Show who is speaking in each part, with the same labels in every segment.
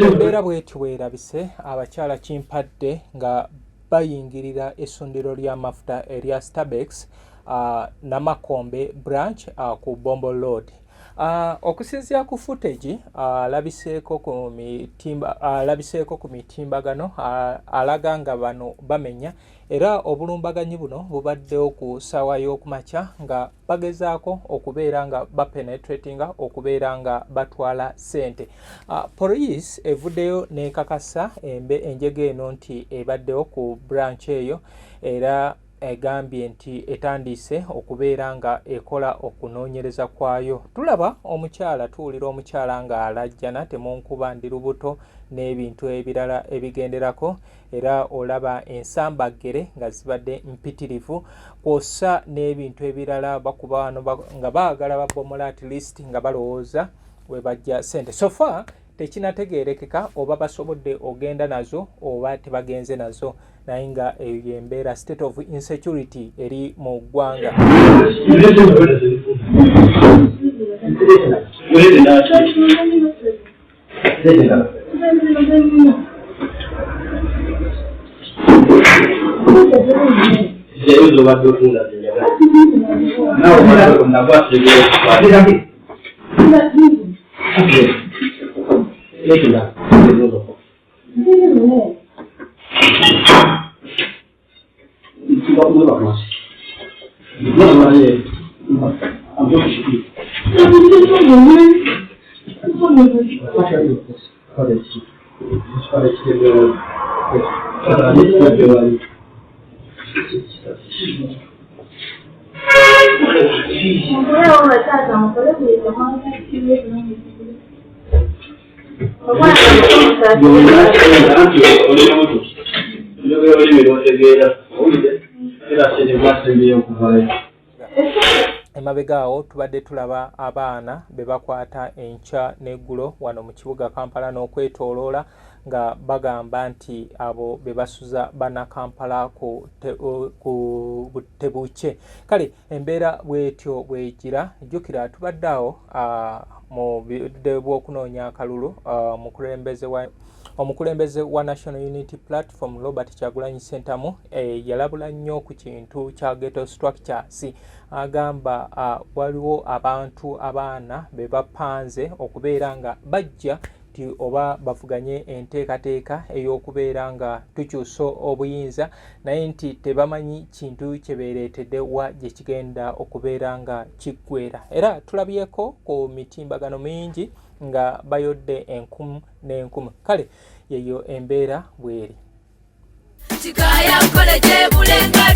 Speaker 1: Embeera bw'etyo weerabise abakyala kimpadde nga bayingirira essundiro ly'amafuta erya Starbex Namakombe branch ku Bombo Road. Okusinziira ku footage alabiseeko ku mitimbagano alaga nga bano bamenya era obulumbaganyi buno bubaddewo ku ssaawa y'okumakya nga bagezaako okubeera nga bapenetratinga okubeera nga batwala ssente. Police evuddeyo n'ekakasa enjega eno nti ebaddewo ku branch eyo era egambye nti etandise okubeera nga ekola okunoonyereza kwayo. Tulaba omukyala tuwulira omukyala nga alajjana temunkuba ndi lubuto n'ebintu ebirala ebigenderako era olaba ensambagere nga zibadde mpitirivu kw'ossa n'ebintu ebirala bakuba wano nga baagala babomola at least nga balowooza we bajja ssente. So far tekinategeerekeka oba basobodde ogenda nazo oba tebagenze nazo naye nga eyo embeera state of insecurity eri mu ggwanga. Emabega awo tubadde tulaba abaana be bakwata enkya n'eggulo wano mu kibuga Kampala n'okwetooloola nga bagamba nti abo be basuza bana Kampala ku Tebuche. Kale embeera bw'etyo bw'egira jjukira tubadde awo mu budde bw'okunoonya akalulu omukulembeze wa National Unity Platform Robert Kyagulanyi Ssentamu yalabula nnyo ku kintu kya ghetto structures. Agamba waliwo abantu abaana be bapanze okubeera nga bajja ti oba bavuganye enteekateeka ey'okubeera nga tukyusa obuyinza naye nti tebamanyi kintu kye beereetedde wa gye kigenda okubeera nga kiggweera. Era tulabyeko ku mitimbagano mingi nga bayodde enkumu n'enkumu. Kale yeyo embeera bweri.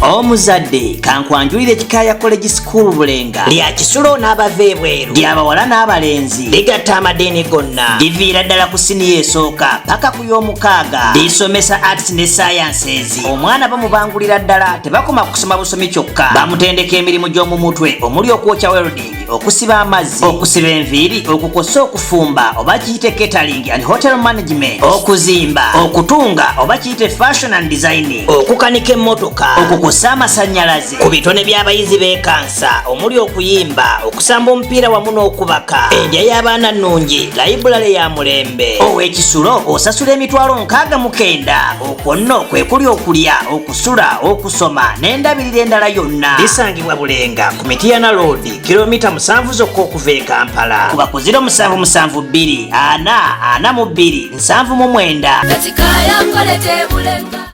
Speaker 2: Omuzadde kankwanjulire Kikaya College School Bulenga lya Kisulo n'abava ebweru ly'abawala n'abalenzi ligatta amadeeni gonna liviira ddala ku siniya esooka paka ku y'omukaaga lisomesa arts ne sciences. Omwana bamubangulira ddala tebakoma kusoma busomi kyokka bamutendeka emirimu gy'omu mutwe omuli okwokya welding okusiba amazzi okusiba enviiri okukosa okufumba oba kiyite catering and hotel management okuzimba okutunga oba kiyite fashion and designing okukanika emmotoka okukosa amasannyalaze ku bitone by'abayizi b'ekansa omuli okuyimba okusamba omupiira wamu n'okubaka endya y'abaana nnungi layibulale ya mulembe ow'Ekisulo osasula emitwalo 69 okwo nno kwe kuli okulya okusula okusoma n'endabirira endala yonna lisangibwa Bulenga ku Mityana Road kilomita 7 zokka okuva e Kampala kuba ku 0772 442 799.
Speaker 3: Kikaya College Bulenga.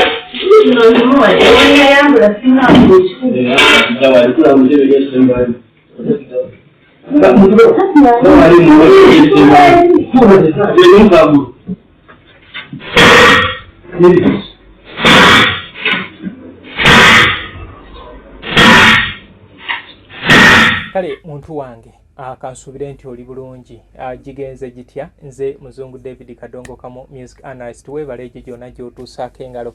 Speaker 1: kale muntu wange kansubire nti oli bulungi gigenze gitya nze muzungu David Kadongo Kamu music analyst webale egyo gyonna gy'otuusaako engalo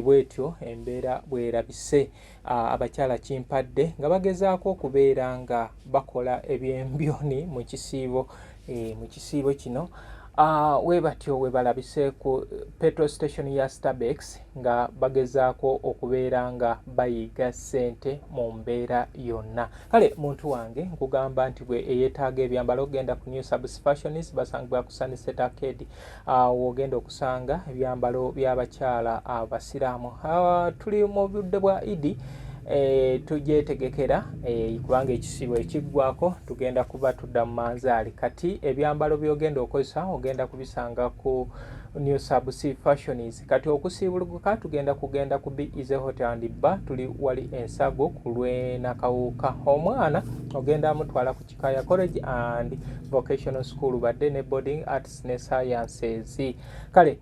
Speaker 1: bwetyo embeera bwerabise abakyala kimpadde nga bagezaako okubeera nga bakola ebyembyoni mu kisiibo kino webatyo webalabise ku petrol station ya Starbex nga bagezaako okubeera nga bayiga ssente mu mbeera yonna. Kale muntu wange nkugamba nti bwe eyeetaaga ebyambalo ogenda ku New Subs Fashions basangibwa ku Sunset Arcade wogenda okusanga ebyambalo by'abakyala abasiraamu. Tuli mu budde bwa Idi tugyetegekera kubanga ekisibo ekiggwako tugenda kuba tudda mu manzaali kati ebyambalo byogenda okozesa ogenda kubisanga ku New Subs Fashions. Kati okusiibuluguka tugenda kugenda ku Be Hotel and Bar tuli wali ensago ku lw'enakawuka. Omwana ogenda amutwala ku Kikaya College and Vocational School badde ne Boarding Arts ne Sciences. Kale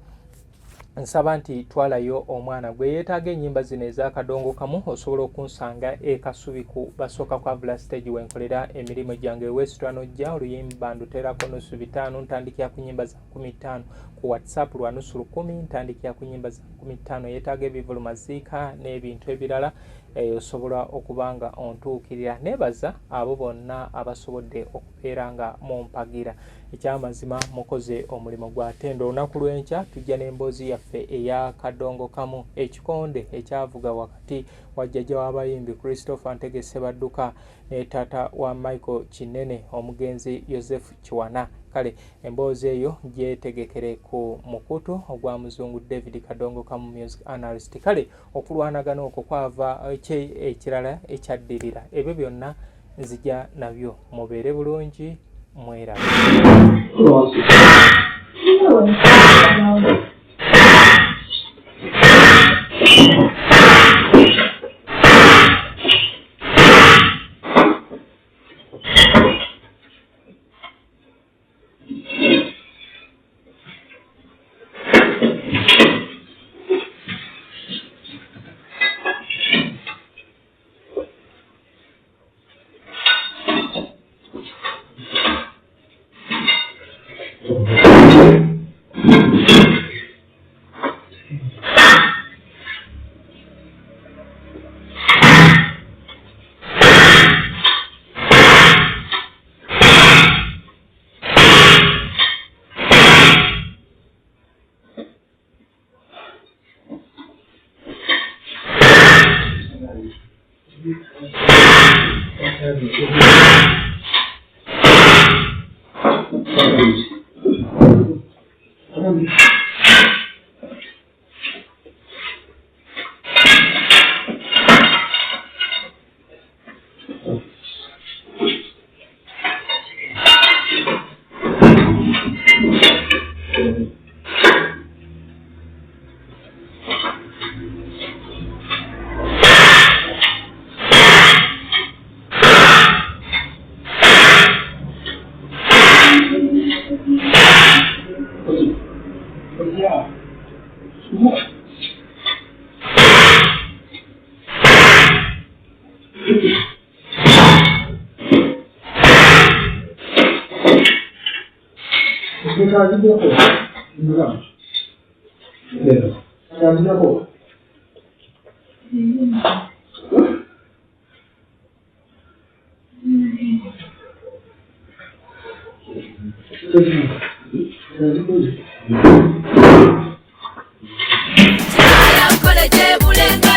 Speaker 1: nsaba nti twalayo omwana gwe yeetaaga ennyimba zino ez'Akadongo Kamu osobola okunsanga Kasubi ku basooka kwa Villa Stage wenkolera emirimu gyange wesitwanojja oluyimba nduterako nusu 5 ntandikira ku nnyimba za 15 ku WhatsApp lwa nusu 10 ntandikira ku nnyimba za 15 yeetaaga ebivulumaziika n'ebintu ebirala osobola okubanga ontuukirira. Nebaza abo bonna abasobodde okubeera nga mumpagira ekyamazima mukoze omulimu gwa ttendo. Olunaku lw'enkya tujja n'emboozi yaffe eya Kadongo Kamu ekikonde ekyavuga wakati wa jjajja w'abayimbi Christopher Ntegese Badduka ne taata wa Michael Kinene omugenzi Joseph Kiwana. Kale emboozi eyo gyetegekere ku mukutu ogwa muzungu David Kadongo Kamu music analyst. Kale okulwanagana okwo kwava ekirala ekyaddirira ebyo byonna nzija nabyo mubeere bulungi mwerabe.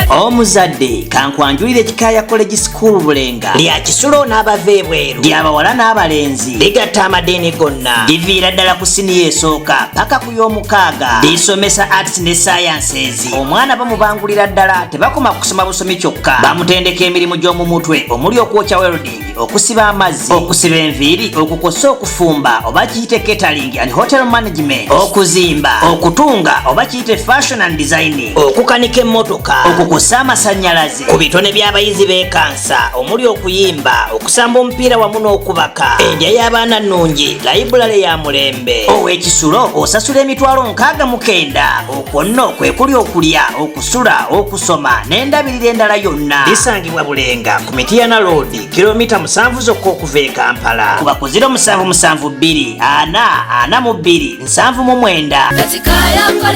Speaker 2: Omuzadde kankwanjulire Kikaya College School Bulenga lya kisulo n'abava ebweru ly'abawala n'abalenzi ligatta amadeeni gonna liviira ddala ku siniya esooka paka ku y'omukaaga lisomesa arts ne sciences. Omwana bamubangulira ddala tebakoma kusoma busomi kyokka bamutendeka emirimu gy'omu mutwe omuli okwokya welding okusiba amazzi okusiba enviiri okukosa okufumba oba kiyite catering and hotel management okuzimba okutunga oba kiyite fashion and designing okukanika emmotoka okukosa okussa amasannyalaze ku bitone by'abayizi b'ekansa omuli okuyimba okusamba omupiira wamu n'okubaka endya y'abaana nnungi layibulale ya mulembe ow'ekisulo osasula emitwalo 69 okwo nno kwe kuli okulya okusula okusoma n'endabirira endala yonna lisangibwa Bulenga ku Mityana Road kilomita 7 zokka okuva e Kampala kuba ku 0772 442 799.